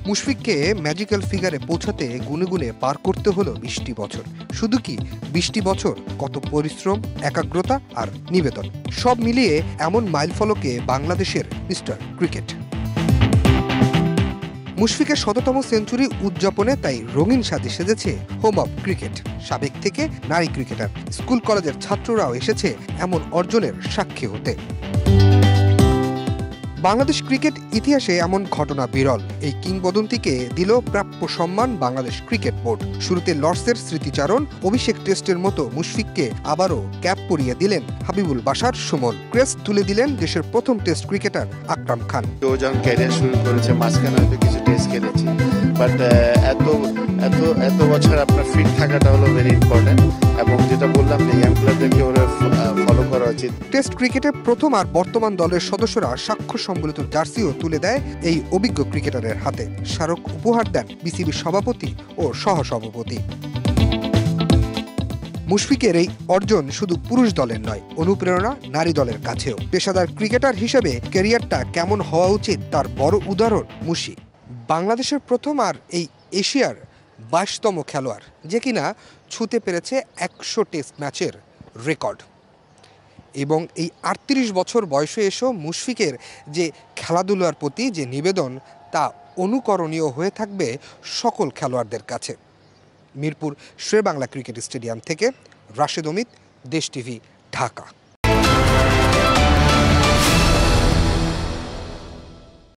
মুশফিককে magical ফিগারে পৌঁছাতে গুনে গুনে পার করতে হলো 20টি বছর। শুধু কি 20টি বছর, কত পরিশ্রম, একাগ্রতা আর নিবেদন, সব মিলিয়ে এমন মাইলফলকে বাংলাদেশের মিস্টার ক্রিকেট। মুশফিকের ১০০তম সেঞ্চুরি উদযাপনে তাই রঙিন সাজে সেজেছে হোম অব ক্রিকেট। সাবেক থেকে নারী ক্রিকেটার, স্কুল কলেজের ছাত্ররাও এসেছে এমন অর্জনের সাক্ষী হতে। বাংলাদেশ ক্রিকেট ইতিহাসে এমন ঘটনা বিরল। এই কিংবদন্তিকে দিল প্রাপ্য সম্মান বাংলাদেশ ক্রিকেট বোর্ড। শুরুতে লর্ডসের স্মৃতিচারণ, অভিষেক টেস্টের মতো মুশফিককে আবারও ক্যাপ পরিয়ে দিলেন হাবিবুল বাশার সুমন। ক্রেস্ট তুলে দিলেন দেশের প্রথম টেস্ট ক্রিকেটার আকরাম খান। ও যখন ক্যারিয়ার শুরু করেছে, মাঝখানে হয়তো কিছু টেস্ট খেলেছি, বাট এত বছর আপনার ফিট থাকাটা হলো ভেরি ইম্পর্টেন্ট। এবং যেটা বললাম যে ইয়াং প্লেয়ারদেরকে ওরা ফলো করা উচিত। টেস্ট ক্রিকেটে প্রথম আর বর্তমান দলের সদস্যরা স্বাক্ষর সম্বলিত জার্সিও তুলে দেয় এই অভিজ্ঞ ক্রিকেটারের হাতে। স্মারক উপহার দেন বিসিবির সভাপতি ও সহসভাপতি। মুশফিকের এই অর্জন শুধু পুরুষ দলের নয়, অনুপ্রেরণা নারী দলের কাছেও। পেশাদার ক্রিকেটার হিসেবে ক্যারিয়ারটা কেমন হওয়া উচিত তার বড় উদাহরণ মুশি। বাংলাদেশের প্রথম আর এই এশিয়ার 22তম খেলোয়াড় যে কিনা ছুঁতে পেরেছে 100 টেস্ট ম্যাচের রেকর্ড। এবং এই 38 বছর বয়সে এসেও মুশফিকের যে খেলাধুলার প্রতি যে নিবেদন, তা অনুকরণীয় হয়ে থাকবে সকল খেলোয়াড়দের কাছে। মিরপুর শেরেবাংলা ক্রিকেট স্টেডিয়াম থেকে রাশেদ অমিত, দেশ টিভি, ঢাকা।